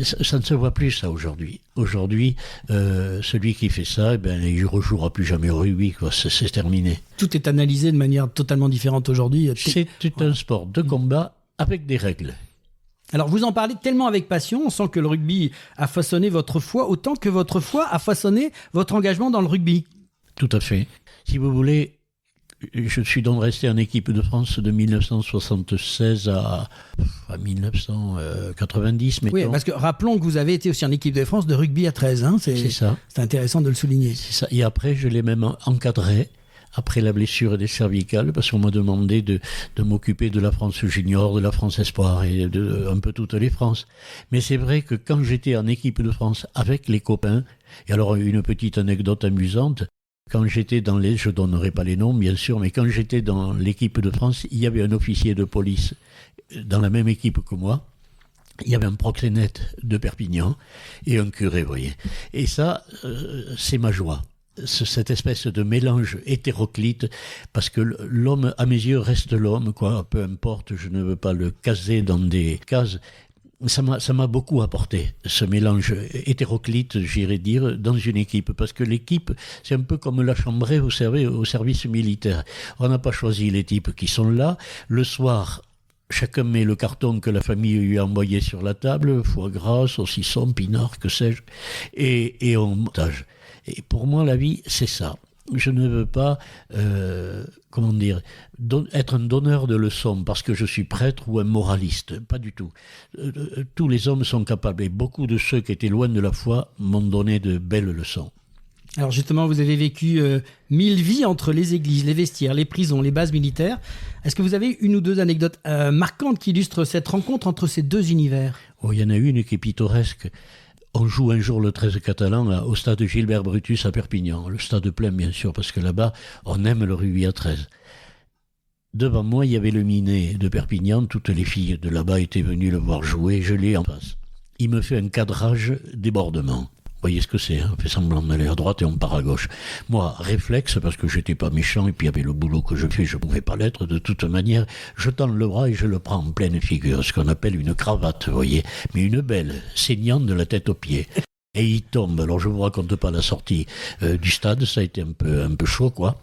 Speaker 6: ça ne se voit plus, ça, aujourd'hui. Aujourd'hui, celui qui fait ça, il ne rejouera plus jamais au rugby, quoi. C'est terminé.
Speaker 1: Tout est analysé de manière totalement différente aujourd'hui.
Speaker 6: C'est un sport de combat avec des règles.
Speaker 1: Alors, vous en parlez tellement avec passion, on sent que le rugby a façonné votre foi autant que votre foi a façonné votre engagement dans le rugby.
Speaker 6: Tout à fait. Si vous voulez, je suis donc resté en équipe de France de 1976 à 1990. Mettons.
Speaker 1: Oui, parce que rappelons que vous avez été aussi en équipe de France de rugby à 13. Hein,
Speaker 6: c'est ça.
Speaker 1: C'est intéressant de le souligner.
Speaker 6: C'est ça. Et après, je l'ai même encadré, après la blessure des cervicales, parce qu'on m'a demandé de m'occuper de la France junior, de la France espoir et de un peu toutes les France. Mais c'est vrai que quand j'étais en équipe de France avec les copains, et alors une petite anecdote amusante, quand j'étais je donnerai pas les noms bien sûr, mais quand j'étais dans l'équipe de France, il y avait un officier de police dans la même équipe que moi. Il y avait un proxénète de Perpignan et un curé, vous voyez. Et ça, c'est ma joie. Cette espèce de mélange hétéroclite, parce que l'homme, à mes yeux, reste l'homme, quoi. Peu importe, je ne veux pas le caser dans des cases. Ça m'a beaucoup apporté, ce mélange hétéroclite, j'irais dire, dans une équipe. Parce que l'équipe, c'est un peu comme la chambrée, vous savez, au service militaire. On n'a pas choisi les types qui sont là. Le soir, Chacun met le carton que la famille lui a envoyé sur la table, foie gras, saucisson, pinard, que sais-je, et on montage. Et pour moi, la vie, c'est ça. Je ne veux pas, être un donneur de leçons parce que je suis prêtre ou un moraliste. Pas du tout. Tous les hommes sont capables, et beaucoup de ceux qui étaient loin de la foi m'ont donné de belles leçons.
Speaker 1: Alors justement, vous avez vécu 1000 vies entre les églises, les vestiaires, les prisons, les bases militaires. Est-ce que vous avez une ou deux anecdotes marquantes qui illustrent cette rencontre entre ces deux univers ?
Speaker 6: Oh, il y en a une qui est pittoresque. On joue un jour le 13 catalan au stade Gilbert Brutus à Perpignan. Le stade plein, bien sûr, parce que là-bas, on aime le rugby à 13. Devant moi, il y avait le Minet de Perpignan. Toutes les filles de là-bas étaient venues le voir jouer. Je l'ai en face. Il me fait un cadrage débordement. Vous voyez ce que c'est, hein? On fait semblant d'aller à droite et on part à gauche. Moi, réflexe, parce que j'étais pas méchant et puis il y avait le boulot que je fais, je pouvais pas l'être de toute manière. Je tends le bras et je le prends en pleine figure, ce qu'on appelle une cravate, vous voyez. Mais une belle, saignante de la tête aux pieds. Et il tombe. Alors je vous raconte pas la sortie du stade, ça a été un peu chaud, quoi.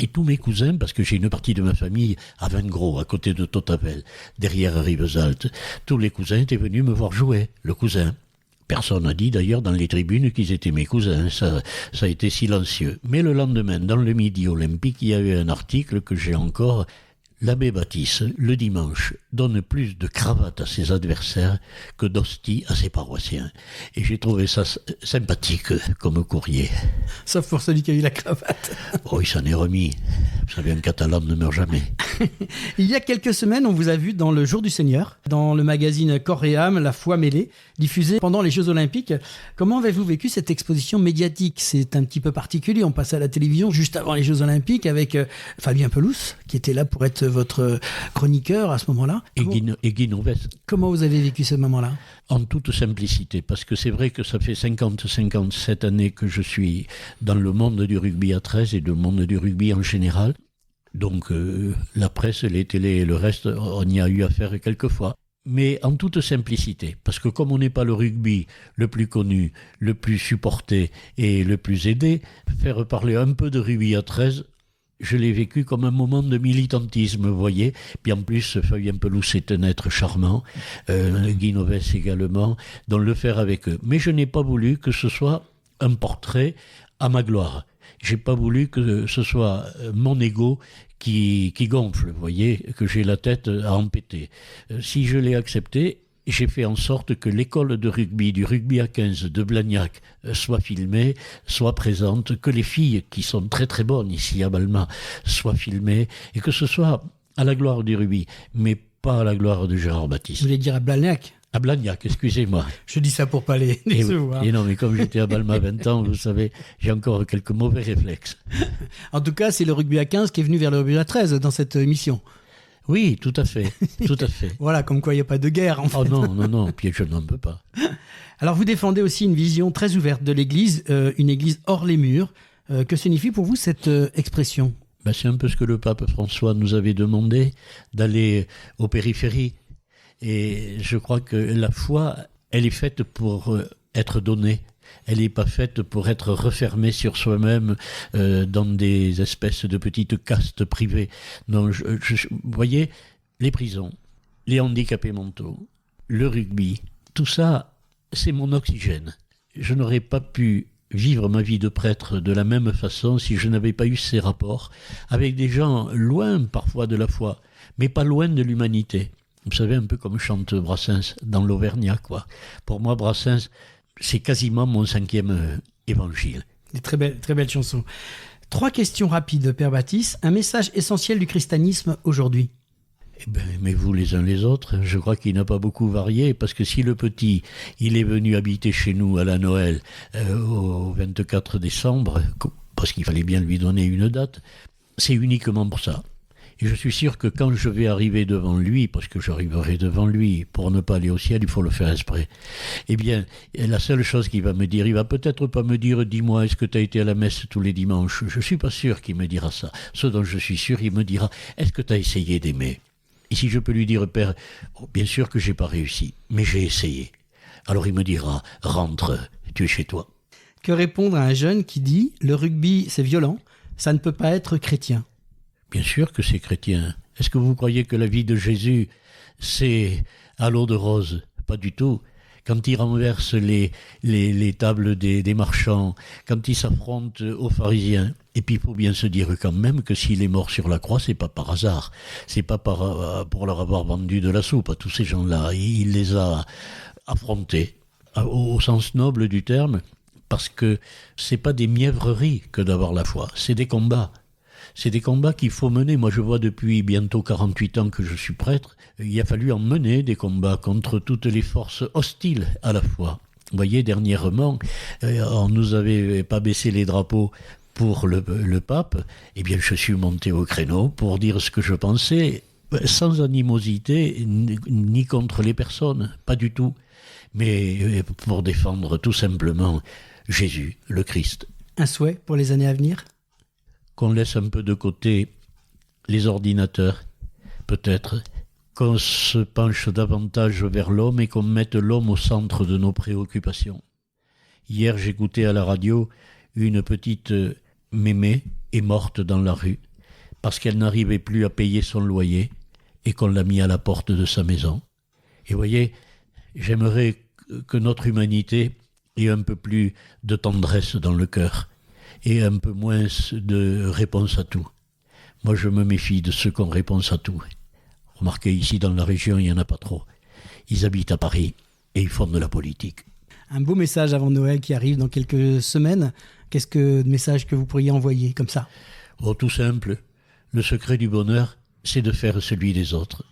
Speaker 6: Et tous mes cousins, parce que j'ai une partie de ma famille à Vingros, à côté de Totavel, derrière Rivesaltes, tous les cousins étaient venus me voir jouer, le cousin. Personne n'a dit d'ailleurs dans les tribunes qu'ils étaient mes cousins, ça a été silencieux. Mais le lendemain, dans le Midi Olympique, il y avait un article que j'ai encore. L'abbé Baptiste, le dimanche, donne plus de cravates à ses adversaires que d'hosties à ses paroissiens. Et j'ai trouvé ça sympathique comme courrier.
Speaker 1: Sauf pour celui qui a eu la cravate.
Speaker 6: Oh, il s'en est remis. Vous savez, un Catalan ne meurt jamais.
Speaker 1: Il y a quelques semaines, on vous a vu dans le Jour du Seigneur, dans le magazine Corps et âme, La foi mêlée, diffusé pendant les Jeux Olympiques. Comment avez-vous vécu cette exposition médiatique ? C'est un petit peu particulier. On passe à la télévision juste avant les Jeux Olympiques avec Fabien Pelouse, qui était là pour être votre chroniqueur à ce moment-là.
Speaker 6: Et Guy Novès.
Speaker 1: Comment vous avez vécu ce moment-là ?
Speaker 6: En toute simplicité, parce que c'est vrai que ça fait 57 années que je suis dans le monde du rugby à 13 et le monde du rugby en général. Donc la presse, les télés et le reste, on y a eu affaire quelques fois. Mais en toute simplicité, parce que comme on n'est pas le rugby le plus connu, le plus supporté et le plus aidé, faire parler un peu de rugby à 13, je l'ai vécu comme un moment de militantisme, vous voyez. Puis en plus, Fabien Pelouse est un être charmant, Guy Novès également, donc le faire avec eux. Mais je n'ai pas voulu que ce soit un portrait à ma gloire. J'ai pas voulu que ce soit mon ego qui gonfle, vous voyez, que j'ai la tête à empêter. Si je l'ai accepté, j'ai fait en sorte que l'école de rugby, du rugby à 15 de Blagnac, soit filmée, soit présente, que les filles, qui sont très très bonnes ici à Balma, soient filmées, et que ce soit à la gloire du rugby, mais pas à la gloire de Gérard Baptiste.
Speaker 1: Vous voulez dire à Blagnac ?
Speaker 6: À Blagnac, excusez-moi.
Speaker 1: Je dis ça pour pas les décevoir.
Speaker 6: Et non, mais comme j'étais à Balma 20 ans, vous savez, j'ai encore quelques mauvais réflexes.
Speaker 1: En tout cas, c'est le rugby à 15 qui est venu vers le rugby à 13 dans cette émission.
Speaker 6: Oui, tout à fait, tout à fait.
Speaker 1: Voilà, comme quoi il n'y a pas de guerre en fait.
Speaker 6: Oh non, puis je n'en peux pas.
Speaker 1: Alors vous défendez aussi une vision très ouverte de l'Église, une Église hors les murs. Que signifie pour vous cette expression ?
Speaker 6: C'est un peu ce que le pape François nous avait demandé, d'aller aux périphéries. Et je crois que la foi, elle est faite pour être donnée. Elle n'est pas faite pour être refermée sur soi-même dans des espèces de petites castes privées. Non, vous voyez, les prisons, les handicapés mentaux, le rugby, tout ça, c'est mon oxygène. Je n'aurais pas pu vivre ma vie de prêtre de la même façon si je n'avais pas eu ces rapports avec des gens loin parfois de la foi, mais pas loin de l'humanité. Vous savez, un peu comme chante Brassens dans l'Auvergnat, quoi. Pour moi, Brassens, c'est quasiment mon 5e évangile.
Speaker 1: Des très belles chansons. 3 questions rapides, Père Baptiste. Un message essentiel du christianisme aujourd'hui ?
Speaker 6: Aimez-vous les uns les autres. Je crois qu'il n'a pas beaucoup varié, parce que si le petit, il est venu habiter chez nous à la Noël au 24 décembre, parce qu'il fallait bien lui donner une date, c'est uniquement pour ça. Et je suis sûr que quand je vais arriver devant lui, parce que j'arriverai devant lui, pour ne pas aller au ciel, il faut le faire exprès. Eh bien, la seule chose qu'il va me dire, il va peut-être pas me dire, dis-moi, est-ce que tu as été à la messe tous les dimanches ? Je suis pas sûr qu'il me dira ça. Ce dont je suis sûr, il me dira, est-ce que tu as essayé d'aimer ? Et si je peux lui dire, Père, bien sûr que j'ai pas réussi, mais j'ai essayé. Alors il me dira, rentre, tu es chez toi.
Speaker 1: Que répondre à un jeune qui dit, le rugby c'est violent, ça ne peut pas être chrétien ?
Speaker 6: Bien sûr que c'est chrétien. Est-ce que vous croyez que la vie de Jésus c'est à l'eau de rose. Pas du tout. Quand ils renversent les tables des marchands, quand ils s'affrontent aux pharisiens. Et puis il faut bien se dire quand même que s'il est mort sur la croix, c'est pas par hasard. C'est pas pour leur avoir vendu de la soupe à tous ces gens-là. Il les a affrontés au sens noble du terme, parce que c'est pas des mièvreries que d'avoir la foi, c'est des combats. C'est des combats qu'il faut mener. Moi, je vois depuis bientôt 48 ans que je suis prêtre, il a fallu en mener des combats contre toutes les forces hostiles à la foi. Vous voyez, dernièrement, on nous avait pas baissé les drapeaux pour le pape. Eh bien, je suis monté au créneau pour dire ce que je pensais, sans animosité ni contre les personnes, pas du tout, mais pour défendre tout simplement Jésus, le Christ.
Speaker 1: Un souhait pour les années à venir ?
Speaker 6: Qu'on laisse un peu de côté les ordinateurs, peut-être, qu'on se penche davantage vers l'homme et qu'on mette l'homme au centre de nos préoccupations. Hier, j'écoutais à la radio une petite mémé est morte dans la rue parce qu'elle n'arrivait plus à payer son loyer et qu'on l'a mis à la porte de sa maison. Et voyez, j'aimerais que notre humanité ait un peu plus de tendresse dans le cœur et un peu moins de réponse à tout. Moi, je me méfie de ceux qui ont réponse à tout. Remarquez, ici dans la région, il n'y en a pas trop. Ils habitent à Paris et ils font de la politique.
Speaker 1: Un beau message avant Noël qui arrive dans quelques semaines. Qu'est-ce que message que vous pourriez envoyer comme ça ?
Speaker 6: Oh, tout simple. Le secret du bonheur, c'est de faire celui des autres.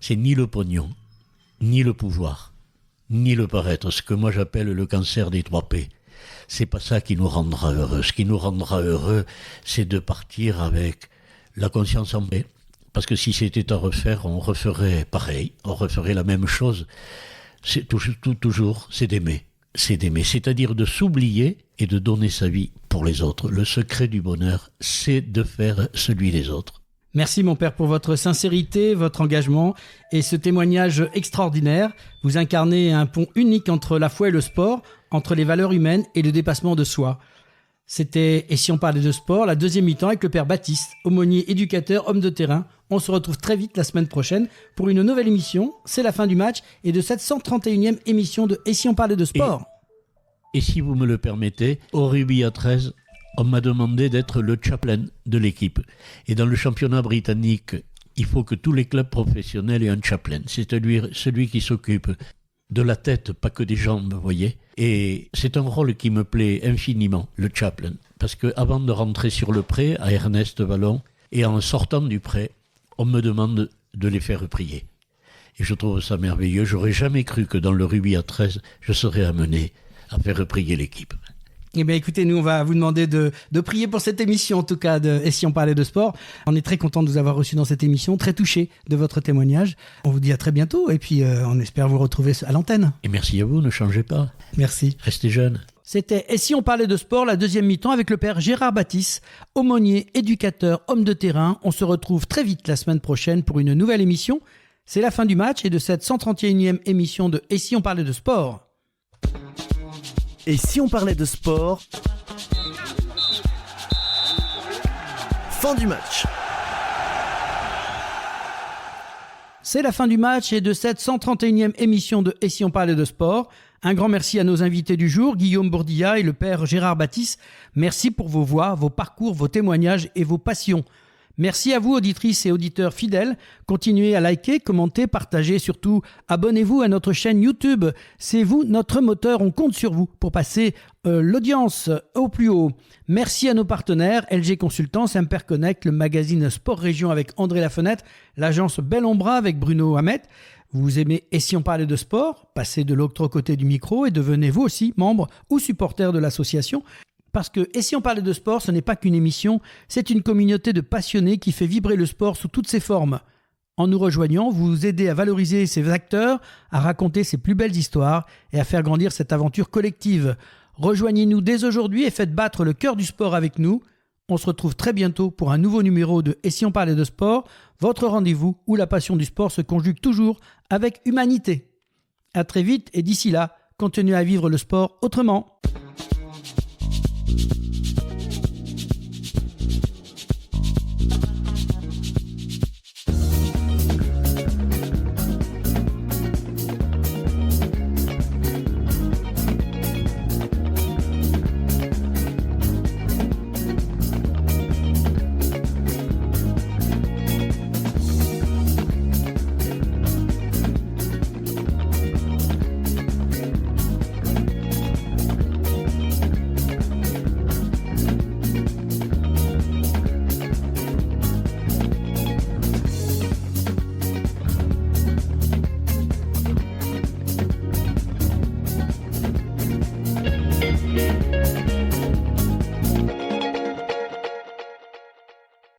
Speaker 6: C'est ni le pognon, ni le pouvoir, ni le paraître, ce que moi j'appelle le cancer des 3 P. C'est pas ça qui nous rendra heureux. Ce qui nous rendra heureux, c'est de partir avec la conscience en paix. Parce que si c'était à refaire, on referait pareil, on referait la même chose. C'est toujours, c'est d'aimer. C'est d'aimer, c'est-à-dire de s'oublier et de donner sa vie pour les autres. Le secret du bonheur, c'est de faire celui des autres.
Speaker 1: Merci mon père pour votre sincérité, votre engagement et ce témoignage extraordinaire. Vous incarnez un pont unique entre la foi et le sport, entre les valeurs humaines et le dépassement de soi. C'était « Et si on parlait de sport ?» la deuxième mi-temps avec le père Baptiste, aumônier, éducateur, homme de terrain. On se retrouve très vite la semaine prochaine pour une nouvelle émission. C'est la fin du match et de cette 131e émission de « Et si on parlait de sport ?»
Speaker 6: Et si vous me le permettez, au rugby à 13, on m'a demandé d'être le chaplain de l'équipe. Et dans le championnat britannique, il faut que tous les clubs professionnels aient un chaplain. C'est celui qui s'occupe de la tête, pas que des jambes, vous voyez. Et c'est un rôle qui me plaît infiniment, le chaplain. Parce qu'avant de rentrer sur le pré, à Ernest Vallon, et en sortant du pré, on me demande de les faire prier. Et je trouve ça merveilleux. J'aurais jamais cru que dans le rugby à 13, je serais amené à faire prier l'équipe.
Speaker 1: Eh bien écoutez, nous on va vous demander de prier pour cette émission en tout cas de « Et si on parlait de sport ?» On est très content de vous avoir reçu dans cette émission, très touché de votre témoignage. On vous dit à très bientôt et puis on espère vous retrouver à l'antenne.
Speaker 6: Et merci à vous, ne changez pas.
Speaker 1: Merci.
Speaker 6: Restez jeunes.
Speaker 1: C'était « Et si on parlait de sport ?» la deuxième mi-temps avec le père Gérard Baptiste, aumônier, éducateur, homme de terrain. On se retrouve très vite la semaine prochaine pour une nouvelle émission. C'est la fin du match et de cette 131e émission de « Et si on parlait de sport ?»
Speaker 3: Et si on parlait de sport ? Fin du match.
Speaker 1: C'est la fin du match et de cette 131e émission de « Et si on parlait de sport ?» Un grand merci à nos invités du jour, Guillaume Bourdilla et le père Gérard Baptiste. Merci pour vos voix, vos parcours, vos témoignages et vos passions. Merci à vous, auditrices et auditeurs fidèles. Continuez à liker, commenter, partager. Surtout, abonnez-vous à notre chaîne YouTube. C'est vous, notre moteur. On compte sur vous pour passer l'audience au plus haut. Merci à nos partenaires, LG Consultants, Imperconnect, le magazine Sport Région avec André Lafenêtre, l'agence Bellombra avec Bruno Hamet. Vous aimez « Et si on parlait de sport ?» Passez de l'autre côté du micro et devenez vous aussi membre ou supporter de l'association. Parce que « Et si on parlait de sport ?» ce n'est pas qu'une émission, c'est une communauté de passionnés qui fait vibrer le sport sous toutes ses formes. En nous rejoignant, vous aidez à valoriser ces acteurs, à raconter ses plus belles histoires et à faire grandir cette aventure collective. Rejoignez-nous dès aujourd'hui et faites battre le cœur du sport avec nous. On se retrouve très bientôt pour un nouveau numéro de « Et si on parlait de sport ?» votre rendez-vous où la passion du sport se conjugue toujours avec humanité. À très vite et d'ici là, continuez à vivre le sport autrement.